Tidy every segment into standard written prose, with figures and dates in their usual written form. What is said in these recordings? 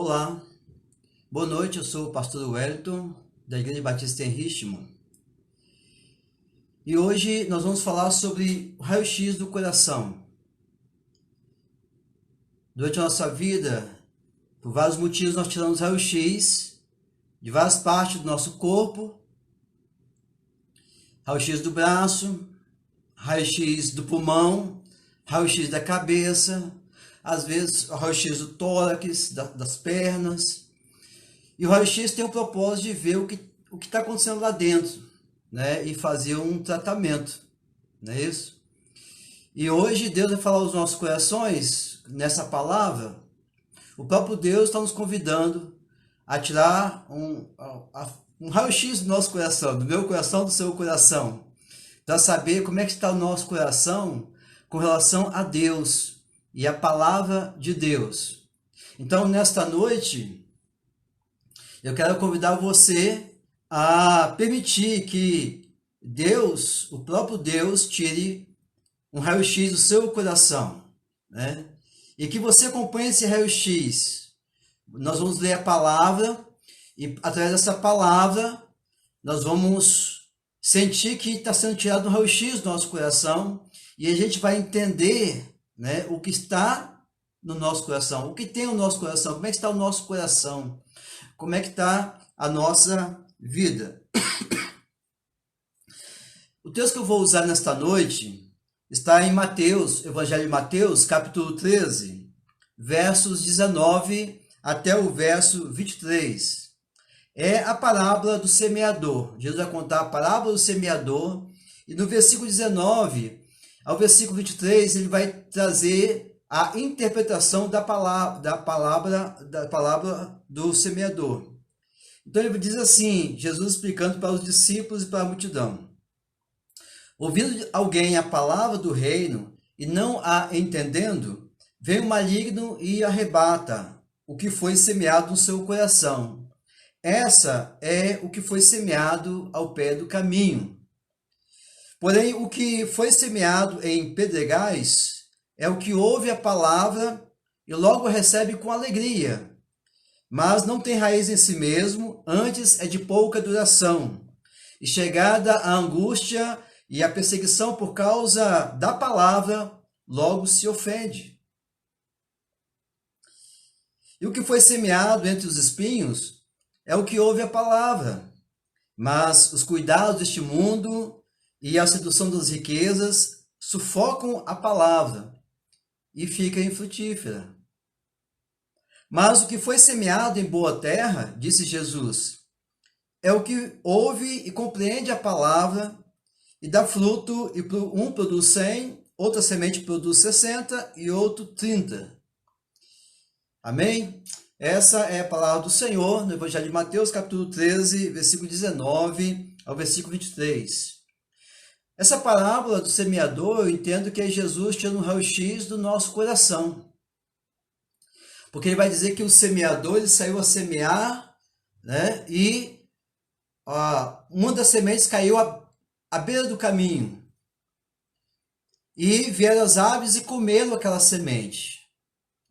Olá, boa noite, eu sou o pastor Wellington, da Igreja Batista em Richmond. E hoje nós vamos falar sobre o raio-x do coração. Durante a nossa vida, por vários motivos, nós tiramos raio-x de várias partes do nosso corpo. Raio-x do braço, raio-x do pulmão, raio-x da cabeça, às vezes raio-x do tórax, das pernas. E o raio-x tem o propósito de ver o que está acontecendo lá dentro, né? E fazer um tratamento, não é isso? E hoje Deus vai falar aos nossos corações, nessa palavra. O próprio Deus está nos convidando a tirar um raio-x do nosso coração, do meu coração, do seu coração, para saber como é que está o nosso coração com relação a Deus e a palavra de Deus. Então, nesta noite, eu quero convidar você a permitir que Deus, o próprio Deus, tire um raio-x do seu coração, né? E que você acompanhe esse raio-x. Nós vamos ler a palavra e através dessa palavra nós vamos sentir que está sendo tirado um raio-x do nosso coração e a gente vai entender, né, o que está no nosso coração, o que tem no nosso coração, como é que está o nosso coração, como é que está a nossa vida. O texto que eu vou usar nesta noite está em Mateus, Evangelho de Mateus, capítulo 13, versos 19 até o verso 23. É a parábola do semeador. Jesus vai contar a parábola do semeador e no versículo 19 ao versículo 23 ele vai trazer a interpretação da palavra do semeador. Então ele diz assim, Jesus explicando para os discípulos e para a multidão. Ouvindo alguém a palavra do reino e não a entendendo, vem o maligno e arrebata o que foi semeado no seu coração. Essa é o que foi semeado ao pé do caminho. Porém, o que foi semeado em pedregais é o que ouve a palavra e logo recebe com alegria, mas não tem raiz em si mesmo, antes é de pouca duração. E chegada a angústia e a perseguição por causa da palavra, logo se ofende. E o que foi semeado entre os espinhos é o que ouve a palavra, mas os cuidados deste mundo e a sedução das riquezas sufocam a palavra e fica infrutífera. Mas o que foi semeado em boa terra, disse Jesus, é o que ouve e compreende a palavra e dá fruto, e um produz 100, outra semente produz 60 e outro 30. Amém? Essa é a palavra do Senhor no Evangelho de Mateus, capítulo 13, versículo 19 ao versículo 23. Essa parábola do semeador, eu entendo que é Jesus tirando um raio-x do nosso coração. Porque ele vai dizer que o semeador ele saiu a semear, né? E uma das sementes caiu à beira do caminho. E vieram as aves e comeram aquela semente.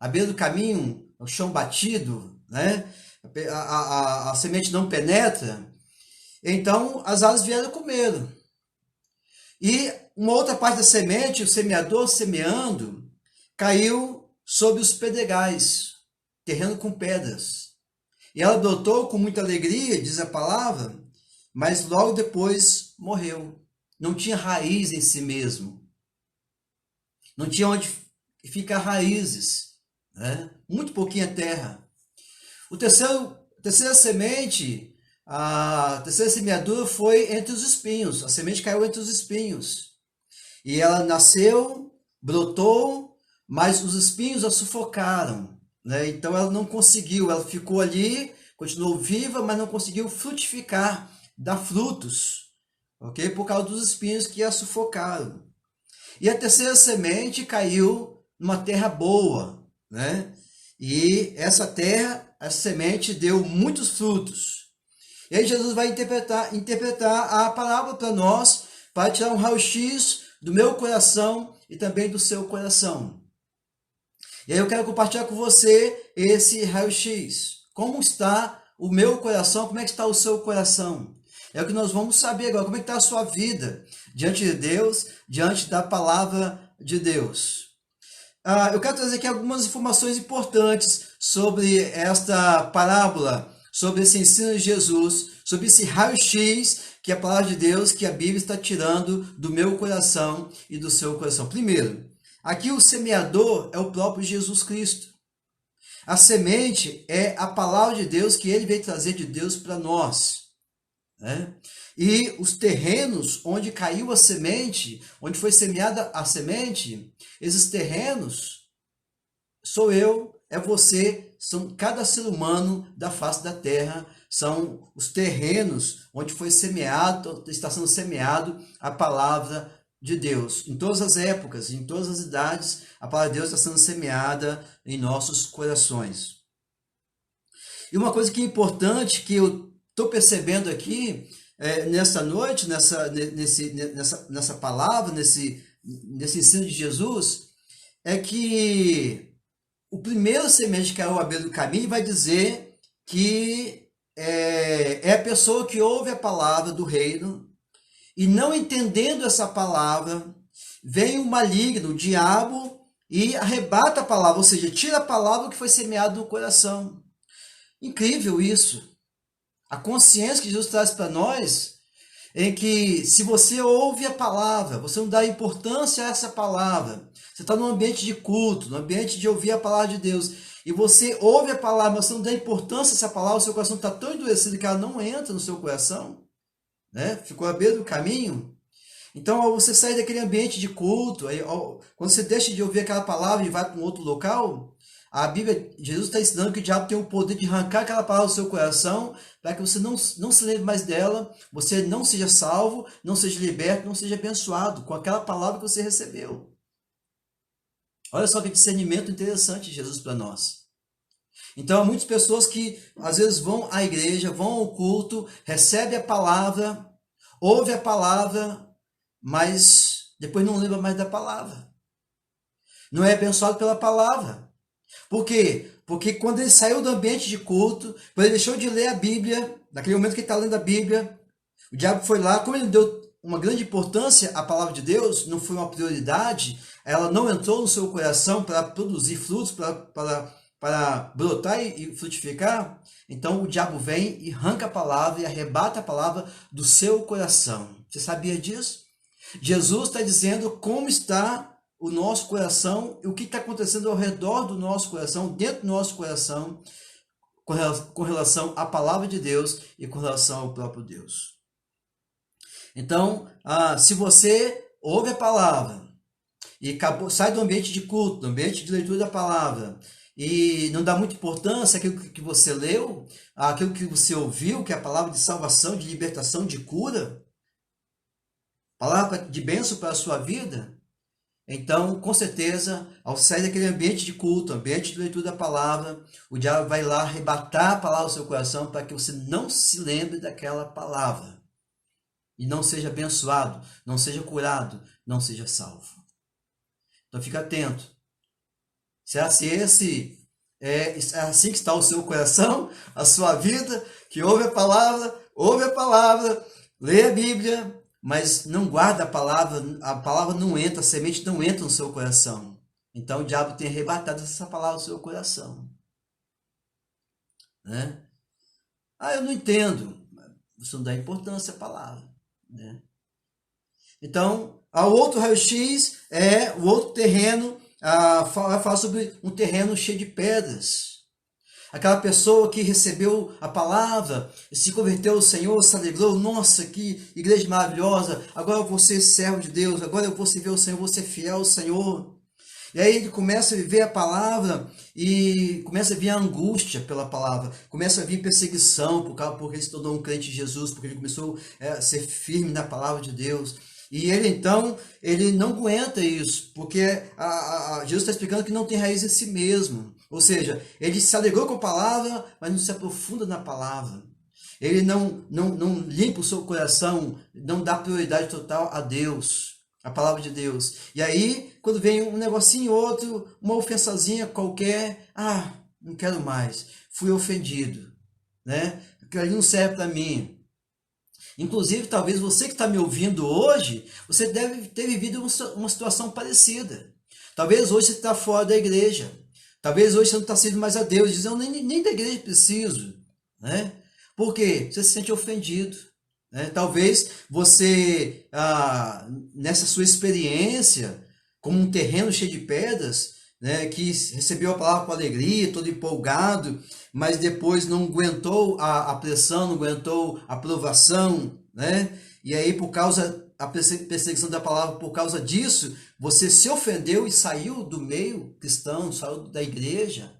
À beira do caminho, o chão batido, né? A semente não penetra. Então as aves vieram e comeram. E uma outra parte da semente, o semeador semeando, caiu sobre os pedregais, terreno com pedras. E ela brotou com muita alegria, diz a palavra, mas logo depois morreu. Não tinha raiz em si mesmo. Não tinha onde ficar raízes, né? Muito pouquinha terra. A terceira semente, a terceira semeadura foi entre os espinhos. A semente caiu entre os espinhos. E ela nasceu, brotou, mas os espinhos a sufocaram, né? Então ela não conseguiu, ela ficou ali, continuou viva, mas não conseguiu frutificar, dar frutos, ok? Por causa dos espinhos que a sufocaram. E a terceira semente caiu numa terra boa, né? E essa terra, a semente deu muitos frutos. E aí Jesus vai interpretar a palavra para nós, para tirar um raio-x do meu coração e também do seu coração. E aí eu quero compartilhar com você esse raio-x. Como está o meu coração? Como é que está o seu coração? É o que nós vamos saber agora. Como é que está a sua vida diante de Deus, diante da palavra de Deus? Eu quero trazer aqui algumas informações importantes sobre esta parábola, sobre esse ensino de Jesus, sobre esse raio-x que a palavra de Deus, que a Bíblia está tirando do meu coração e do seu coração. Primeiro, aqui o semeador é o próprio Jesus Cristo. A semente é a palavra de Deus que ele veio trazer de Deus para nós, né? E os terrenos onde caiu a semente, onde foi semeada a semente, esses terrenos sou eu, é você, são cada ser humano da face da terra, são os terrenos onde foi semeado, está sendo semeado a palavra de Deus. Em todas as épocas, em todas as idades, a palavra de Deus está sendo semeada em nossos corações. E uma coisa que é importante, que eu estou percebendo aqui, nessa noite, nessa palavra, nesse ensino de Jesus, é que o primeiro semente que caiu à beira do caminho vai dizer que é a pessoa que ouve a palavra do reino e não entendendo essa palavra, vem o maligno, o diabo, e arrebata a palavra, ou seja, tira a palavra que foi semeada no coração. Incrível isso. A consciência que Jesus traz para nós, em que se você ouve a palavra, você não dá importância a essa palavra, você está num ambiente de culto, no ambiente de ouvir a palavra de Deus, e você ouve a palavra, mas você não dá importância a essa palavra, o seu coração está tão endurecido que ela não entra no seu coração, né? Ficou à beira do caminho. Então, ao você sair daquele ambiente de culto, quando você deixa de ouvir aquela palavra e vai para um outro local, a Bíblia, Jesus está ensinando que o diabo tem o poder de arrancar aquela palavra do seu coração para que você não se lembre mais dela, você não seja salvo, não seja liberto, não seja abençoado com aquela palavra que você recebeu. Olha só que discernimento interessante de Jesus para nós. Então, há muitas pessoas que às vezes vão à igreja, vão ao culto, recebem a palavra, ouvem a palavra, mas depois não lembra mais da palavra. Não é abençoado pela palavra. Por quê? Porque quando ele saiu do ambiente de culto, quando ele deixou de ler a Bíblia, naquele momento que ele está lendo a Bíblia, o diabo foi lá, como ele deu uma grande importância à palavra de Deus, não foi uma prioridade, ela não entrou no seu coração para produzir frutos, para brotar e frutificar, então o diabo vem e arranca a palavra e arrebata a palavra do seu coração. Você sabia disso? Jesus está dizendo como está o nosso coração e o que está acontecendo ao redor do nosso coração, dentro do nosso coração, com relação à palavra de Deus e com relação ao próprio Deus. Então, se você ouve a palavra e sai do ambiente de culto, do ambiente de leitura da palavra, e não dá muita importância àquilo que você leu, àquilo que você ouviu, que é a palavra de salvação, de libertação, de cura, palavra de bênção para a sua vida, então, com certeza, ao sair daquele ambiente de culto, ambiente de leitura da palavra, o diabo vai lá arrebatar a palavra do seu coração para que você não se lembre daquela palavra. E não seja abençoado, não seja curado, não seja salvo. Então, fica atento. Se é assim que está o seu coração, a sua vida, que ouve a palavra, lê a Bíblia, mas não guarda a palavra não entra, a semente não entra no seu coração. Então o diabo tem arrebatado essa palavra do seu coração. Né? Eu não entendo. Você não dá importância à palavra. Né? Então, o outro raio-x é o outro terreno, vai falar sobre um terreno cheio de pedras. Aquela pessoa que recebeu a palavra, se converteu ao Senhor, se alegrou, nossa, que igreja maravilhosa, agora eu vou ser servo de Deus, agora eu vou servir ao Senhor, vou ser fiel ao Senhor. E aí ele começa a viver a palavra e começa a vir a angústia pela palavra, começa a vir perseguição porque ele se tornou um crente de Jesus, porque ele começou a ser firme na palavra de Deus. E ele então, ele não aguenta isso, porque Jesus está explicando que não tem raiz em si mesmo. Ou seja, ele se alegrou com a palavra, mas não se aprofunda na palavra. Ele não limpa o seu coração, não dá prioridade total a Deus. a palavra de Deus. E aí, quando vem um negocinho outro, uma ofensazinha qualquer, não quero mais, fui ofendido, né? Aquilo ali não serve para mim. Inclusive, talvez você que está me ouvindo hoje, você deve ter vivido uma situação parecida. Talvez hoje você está fora da igreja. Talvez hoje você não está servindo mais a Deus, dizendo, nem da igreja preciso, né? Por quê? Você se sente ofendido. Talvez você, nessa sua experiência, como um terreno cheio de pedras, né, que recebeu a palavra com alegria, todo empolgado, mas depois não aguentou a pressão, não aguentou a provação, né? E aí, por causa da perseguição da palavra, por causa disso, você se ofendeu e saiu do meio cristão, saiu da igreja.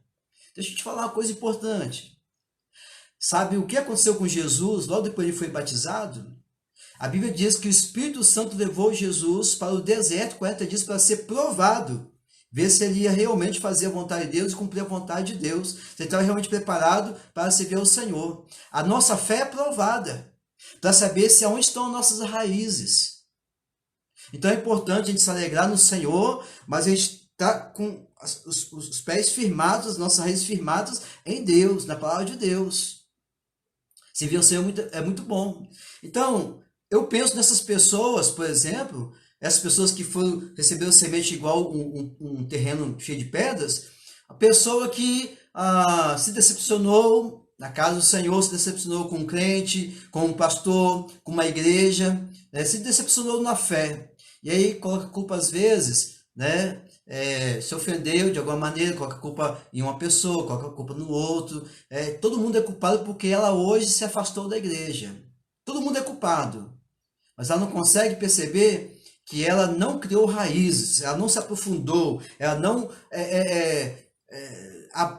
Deixa eu te falar uma coisa importante. Sabe o que aconteceu com Jesus logo depois ele foi batizado? A Bíblia diz que o Espírito Santo levou Jesus para o deserto 40 dias para ser provado, ver se ele ia realmente fazer a vontade de Deus e cumprir a vontade de Deus, se ele estava realmente preparado para servir ao Senhor. A nossa fé é provada para saber se aonde estão as nossas raízes. Então é importante a gente se alegrar no Senhor, mas a gente está com os pés firmados, as nossas raízes firmadas em Deus, na palavra de Deus. Servir ao Senhor é muito bom. Então, eu penso nessas pessoas, por exemplo, essas pessoas que foram receber o semente igual um terreno cheio de pedras, a pessoa que se decepcionou na casa do Senhor, se decepcionou com um crente, com um pastor, com uma igreja, se decepcionou na fé. E aí coloca culpa às vezes, né? Se ofendeu de alguma maneira, coloca a culpa em uma pessoa, coloca a culpa no outro. Todo mundo é culpado porque ela hoje se afastou da igreja. Todo mundo é culpado. Mas ela não consegue perceber que ela não criou raízes, ela não se aprofundou, ela não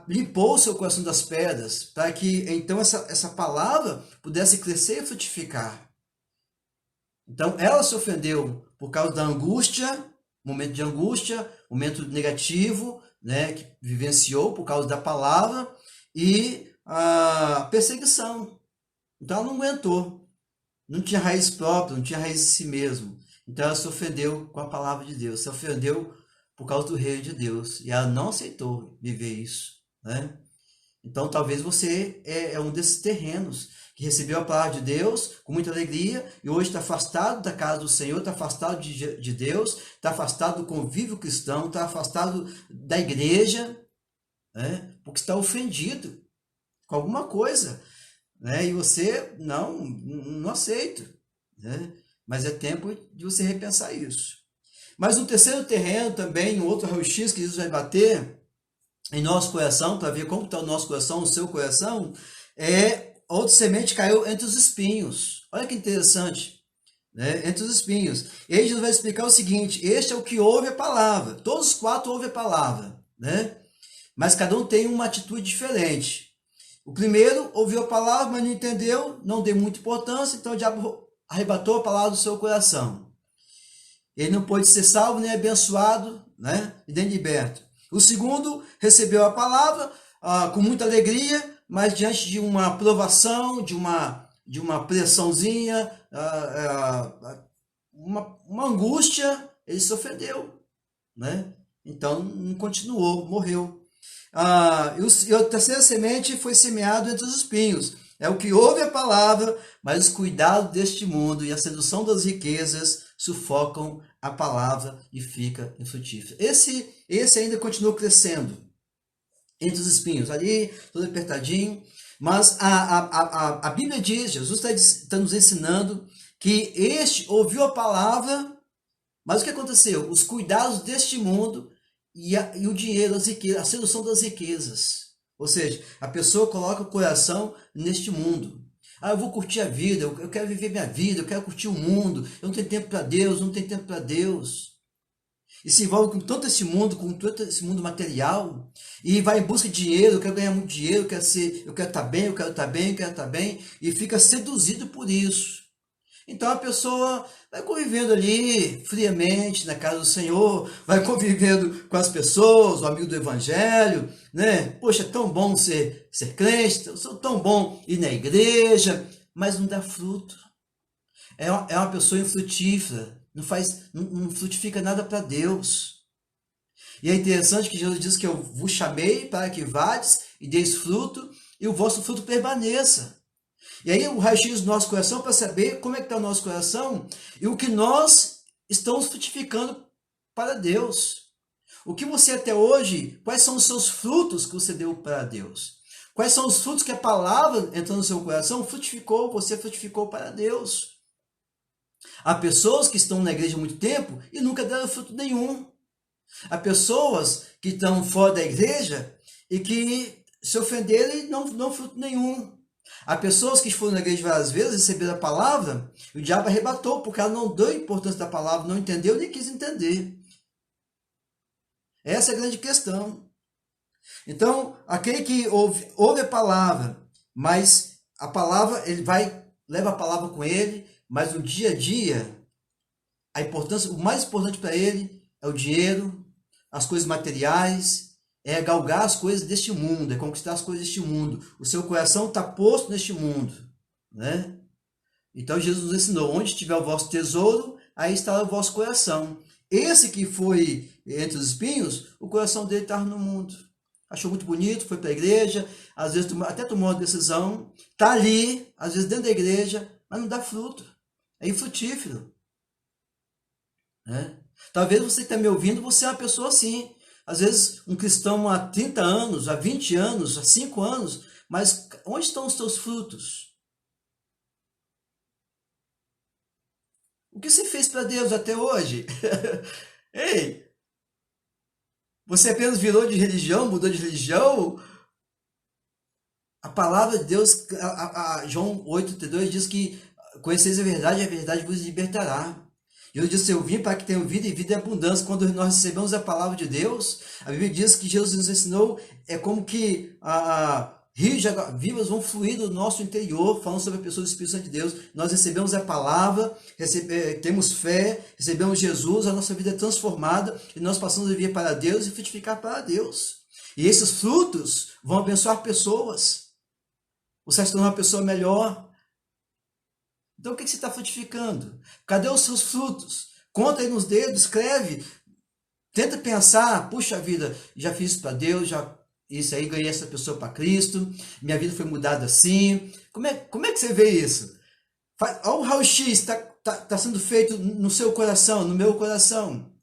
limpou o seu coração das pedras, para que então essa palavra pudesse crescer e frutificar. Então ela se ofendeu por causa da angústia, momento de angústia, momento negativo, né, que vivenciou por causa da palavra, e a perseguição. Então ela não aguentou, não tinha raiz própria, não tinha raiz em si mesmo. Então ela se ofendeu com a palavra de Deus, se ofendeu por causa do reino de Deus, e ela não aceitou viver isso, né? Então talvez você é um desses terrenos que recebeu a palavra de Deus com muita alegria e hoje está afastado da casa do Senhor, está afastado de Deus, está afastado do convívio cristão, está afastado da igreja, né? Porque está ofendido com alguma coisa, né? E você não aceita, né? Mas é tempo de você repensar isso. Mas no terceiro terreno também, um outro raio-x que Jesus vai bater em nosso coração, para ver como está o nosso coração, o seu coração, outra semente caiu entre os espinhos. Olha que interessante, né? Entre os espinhos. E aí Jesus vai explicar o seguinte: este é o que ouve a palavra. Todos os quatro ouvem a palavra, né? Mas cada um tem uma atitude diferente. O primeiro ouviu a palavra, mas não entendeu, não deu muita importância, então o diabo arrebatou a palavra do seu coração. Ele não pôde ser salvo, nem abençoado, né? E nem liberto. O segundo recebeu a palavra com muita alegria, mas diante de uma provação, de uma pressãozinha, uma angústia, ele se ofendeu, né? Então não continuou, morreu. E a terceira semente foi semeado entre os espinhos. É o que ouve a palavra, mas os cuidados deste mundo e a sedução das riquezas sufocam a palavra e fica infrutífera. Esse ainda continua crescendo entre os espinhos, ali, todo apertadinho. Mas a Bíblia diz, Jesus está nos ensinando que este ouviu a palavra, mas o que aconteceu? Os cuidados deste mundo e o dinheiro, as riquezas, a sedução das riquezas. Ou seja, a pessoa coloca o coração neste mundo. Eu vou curtir a vida, eu quero viver minha vida, eu quero curtir o mundo, eu não tenho tempo para Deus, não tenho tempo para Deus. E se envolve com todo esse mundo, com todo esse mundo material, e vai em busca de dinheiro, eu quero ganhar muito dinheiro, eu quero estar bem, eu quero estar bem, eu quero estar bem, e fica seduzido por isso. Então a pessoa vai convivendo ali friamente na casa do Senhor, vai convivendo com as pessoas, o amigo do evangelho, né? Poxa, é tão bom ser crente, é tão bom ir na igreja, mas não dá fruto. É uma pessoa infrutífera, não frutifica nada para Deus. E é interessante que Jesus diz que eu vos chamei para que vades e deis fruto, e o vosso fruto permaneça. E aí o raio-x do nosso coração para saber como é que está o nosso coração e o que nós estamos frutificando para Deus. O que você até hoje, quais são os seus frutos que você deu para Deus? Quais são os frutos que a palavra entrando no seu coração frutificou, você frutificou para Deus? Há pessoas que estão na igreja há muito tempo e nunca deram fruto nenhum. Há pessoas que estão fora da igreja e que se ofenderam e não dão fruto nenhum. Há pessoas que foram na igreja várias vezes, receberam a palavra, e o diabo arrebatou, porque ela não deu importância da palavra, não entendeu nem quis entender. Essa é a grande questão. Então, aquele que ouve a palavra, mas a palavra, ele leva a palavra com ele, mas no dia a dia, a importância, o mais importante para ele é o dinheiro, as coisas materiais, é galgar as coisas deste mundo, é conquistar as coisas deste mundo. O seu coração está posto neste mundo, né? Então Jesus nos ensinou, onde estiver o vosso tesouro, aí estará o vosso coração. Esse que foi entre os espinhos, o coração dele estava no mundo. Achou muito bonito, foi para a igreja, às vezes até tomou uma decisão, está ali, às vezes dentro da igreja, mas não dá fruto. É infrutífero, né? Talvez você que está me ouvindo, você é uma pessoa assim. Às vezes um cristão há 30 anos, há 20 anos, há 5 anos, mas onde estão os teus frutos? O que você fez para Deus até hoje? Ei, você apenas virou de religião, mudou de religião? A palavra de Deus, João 8,32 diz que conheceis a verdade vos libertará. Jesus disse, eu vim para que tenham vida e vida em abundância. Quando nós recebemos a palavra de Deus, a Bíblia diz que Jesus nos ensinou, é como que rios de água vivas vão fluir do nosso interior, falando sobre a pessoa do Espírito Santo de Deus. Nós recebemos a palavra, temos fé, recebemos Jesus, a nossa vida é transformada e nós passamos a viver para Deus e frutificar para Deus. E esses frutos vão abençoar pessoas. Você vai se tornar uma pessoa melhor. Então o que você está frutificando? Cadê os seus frutos? Conta aí nos dedos, escreve. Tenta pensar, puxa vida, já fiz isso para Deus, isso aí, ganhei essa pessoa para Cristo, minha vida foi mudada assim. Como é que você vê isso? Olha o raio-x, está sendo feito no seu coração, no meu coração.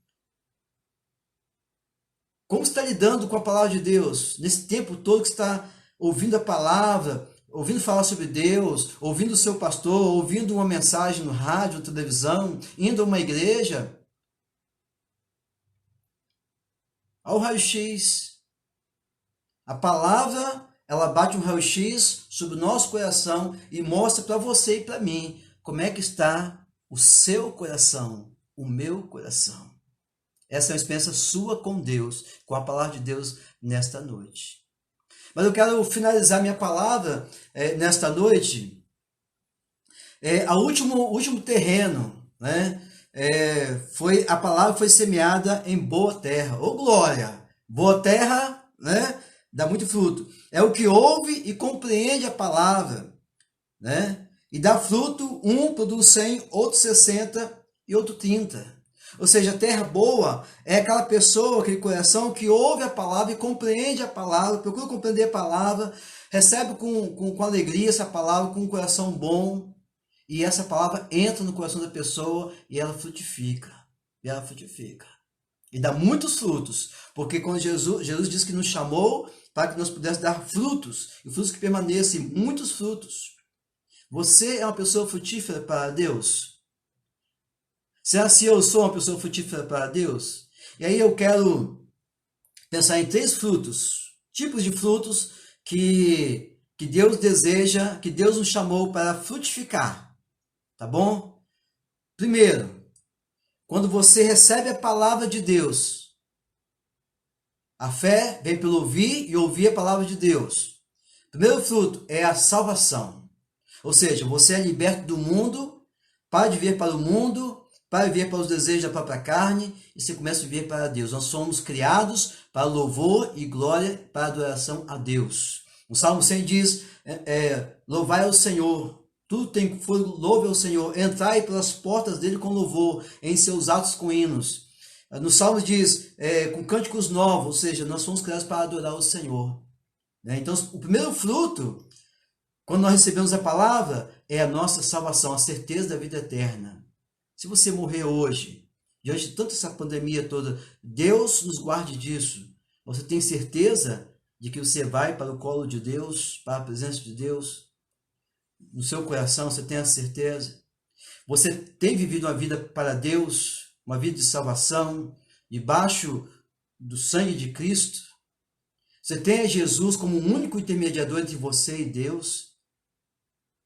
Como você está lidando com a palavra de Deus? Nesse tempo todo que você está ouvindo a palavra, ouvindo falar sobre Deus, ouvindo o seu pastor, ouvindo uma mensagem no rádio, na televisão, indo a uma igreja. Olha o raio-x. A palavra, ela bate um raio-x sobre o nosso coração e mostra para você e para mim como é que está o seu coração, o meu coração. Essa é uma experiência sua com Deus, com a palavra de Deus nesta noite. Mas eu quero finalizar minha palavra nesta noite. O último terreno, né? A palavra foi semeada em boa terra. Ô glória! Boa terra, né? Dá muito fruto. É o que ouve e compreende a palavra, né? E dá fruto, um produz 100, outro 60 e outro 30. Ou seja, terra boa é aquela pessoa, aquele coração que ouve a palavra e compreende a palavra, procura compreender a palavra, recebe com alegria essa palavra, com um coração bom, e essa palavra entra no coração da pessoa e ela frutifica. E dá muitos frutos, porque quando Jesus disse que nos chamou para que nós pudéssemos dar frutos, e frutos que permaneçam, muitos frutos. Você é uma pessoa frutífera para Deus? Será se eu sou uma pessoa frutífera para Deus? E aí eu quero pensar em 3 frutos, tipos de frutos que Deus deseja, que Deus nos chamou para frutificar, tá bom? Primeiro, quando você recebe a palavra de Deus, a fé vem pelo ouvir e ouvir a palavra de Deus. Primeiro fruto é a salvação, ou seja, você é liberto do mundo, para de viver para o mundo, para viver para os desejos da própria carne, e você começa a viver para Deus. Nós somos criados para louvor e glória, para adoração a Deus. O Salmo 100 diz, louvai ao Senhor, Tudo tem louve ao Senhor. Entrai pelas portas dele com louvor, em seus atos com hinos. No Salmo diz, com cânticos novos, ou seja, nós fomos criados para adorar o Senhor. Né? Então, o primeiro fruto, quando nós recebemos a palavra, é a nossa salvação, a certeza da vida eterna. Se você morrer hoje, diante de tanta essa pandemia toda, Deus nos guarde disso. Você tem certeza de que você vai para o colo de Deus, para a presença de Deus? No seu coração, você tem a certeza? Você tem vivido uma vida para Deus, uma vida de salvação, debaixo do sangue de Cristo? Você tem a Jesus como o único intermediador entre você e Deus?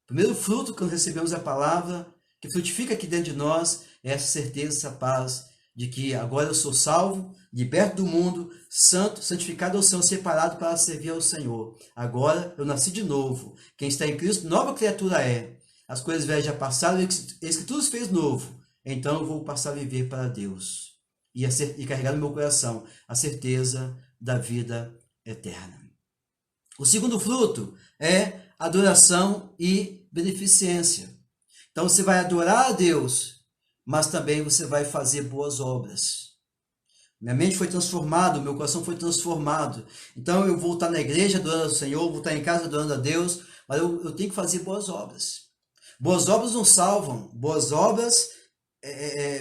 O primeiro fruto, quando recebemos a palavra, que frutifica aqui dentro de nós, é essa certeza, essa paz, de que agora eu sou salvo, liberto do mundo, santo, santificado ao Senhor, separado para servir ao Senhor. Agora eu nasci de novo. Quem está em Cristo, nova criatura é. As coisas velhas já passaram, eis que tudo se fez novo. Então eu vou passar a viver para Deus. E carregar no meu coração a certeza da vida eterna. O segundo fruto é adoração e beneficência. Então você vai adorar a Deus, mas também você vai fazer boas obras. Minha mente foi transformada, meu coração foi transformado. Então eu vou estar na igreja adorando ao Senhor, vou estar em casa adorando a Deus, mas eu tenho que fazer boas obras. Boas obras não salvam, boas obras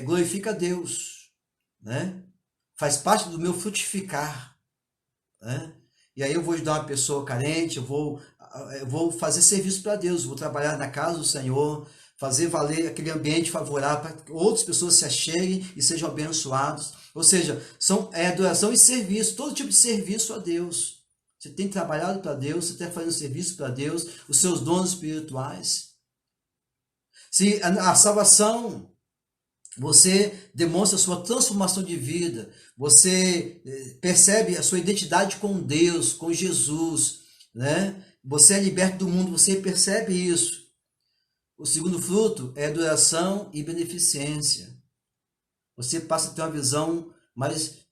glorificam a Deus, né? Faz parte do meu frutificar, né? E aí eu vou ajudar uma pessoa carente, eu vou fazer serviço para Deus, vou trabalhar na casa do Senhor, fazer valer aquele ambiente favorável para que outras pessoas se acheguem e sejam abençoados. Ou seja, adoração e serviço, todo tipo de serviço a Deus. Você tem trabalhado para Deus, você está fazendo serviço para Deus, os seus dons espirituais. Se a salvação, você demonstra a sua transformação de vida, você percebe a sua identidade com Deus, com Jesus, né? Você é liberto do mundo, você percebe isso. O segundo fruto é adoração e beneficência. Você passa a ter uma visão mais,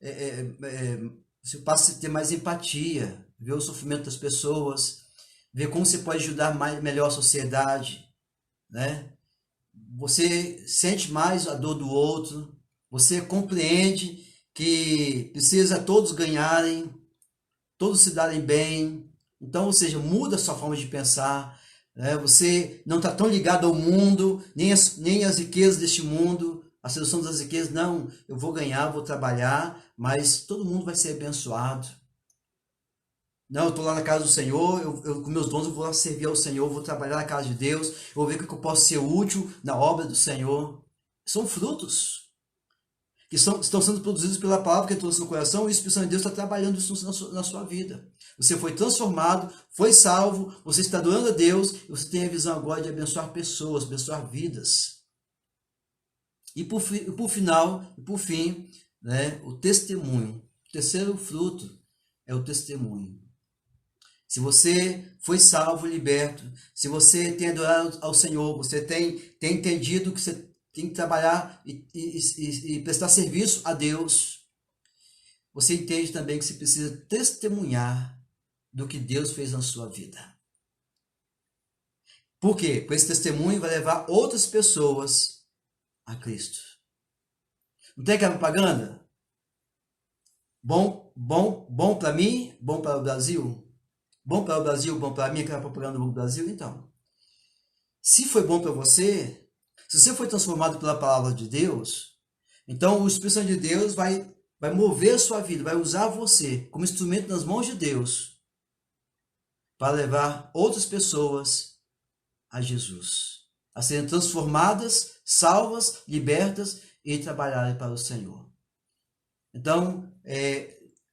você passa a ter mais empatia, ver o sofrimento das pessoas, ver como você pode ajudar melhor a sociedade, né? Você sente mais a dor do outro, você compreende que precisa todos ganharem, todos se darem bem. Então, ou seja, muda a sua forma de pensar, né? Você não está tão ligado ao mundo, nem as riquezas deste mundo, a sedução das riquezas. Não, eu vou ganhar, vou trabalhar, mas todo mundo vai ser abençoado. Não, eu estou lá na casa do Senhor, eu com meus dons eu vou lá servir ao Senhor, vou trabalhar na casa de Deus, eu vou ver o que eu posso ser útil na obra do Senhor. São frutos que estão sendo produzidos pela palavra que trouxe no coração, e o Espírito Santo de Deus está trabalhando isso na sua vida. Você foi transformado, foi salvo, você está adorando a Deus, e você tem a visão agora de abençoar pessoas, abençoar vidas. E por fim, né, o testemunho. O terceiro fruto é o testemunho. Se você foi salvo, liberto, se você tem adorado ao Senhor, você tem entendido que você tem que trabalhar e prestar serviço a Deus, você entende também que você precisa testemunhar do que Deus fez na sua vida. Por quê? Porque esse testemunho vai levar outras pessoas a Cristo. Não tem aquela propaganda? Bom para mim, bom para o Brasil? Bom para o Brasil, bom para mim, aquela propaganda do Brasil? Então, se foi bom para você, se você foi transformado pela palavra de Deus, então o Espírito Santo de Deus vai mover a sua vida, vai usar você como instrumento nas mãos de Deus para levar outras pessoas a Jesus, a serem transformadas, salvas, libertas e trabalharem para o Senhor. Então,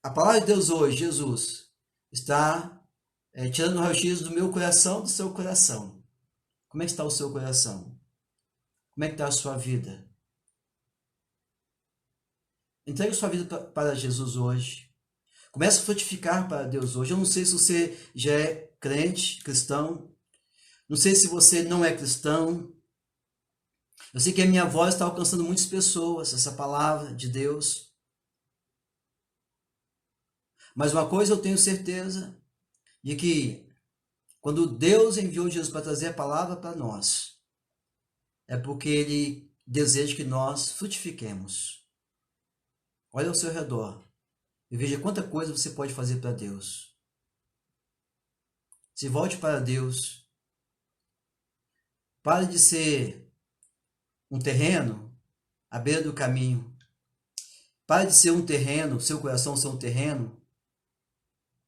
a palavra de Deus hoje, Jesus, está tirando o raio-x do meu coração, do seu coração. Como é que está o seu coração? Como é que está a sua vida? Entregue sua vida para Jesus hoje. Comece a frutificar para Deus hoje. Eu não sei se você já é crente, cristão. Não sei se você não é cristão. Eu sei que a minha voz está alcançando muitas pessoas, essa palavra de Deus. Mas uma coisa eu tenho certeza, de que Quando Deus enviou Jesus para trazer a palavra para nós, é porque Ele deseja que nós frutifiquemos. Olha ao seu redor e veja quanta coisa você pode fazer para Deus. Se volte para Deus. Pare de ser um terreno à beira do caminho. Pare de ser um terreno, seu coração ser um terreno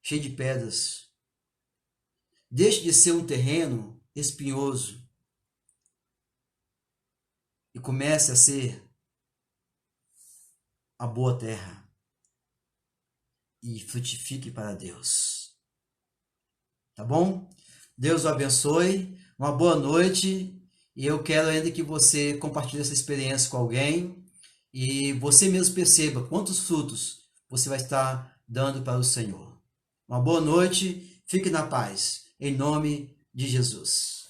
cheio de pedras. Deixe de ser um terreno espinhoso e comece a ser a boa terra e frutifique para Deus. Tá bom? Deus o abençoe, uma boa noite e eu quero ainda que você compartilhe essa experiência com alguém e você mesmo perceba quantos frutos você vai estar dando para o Senhor. Uma boa noite, fique na paz, em nome de Jesus.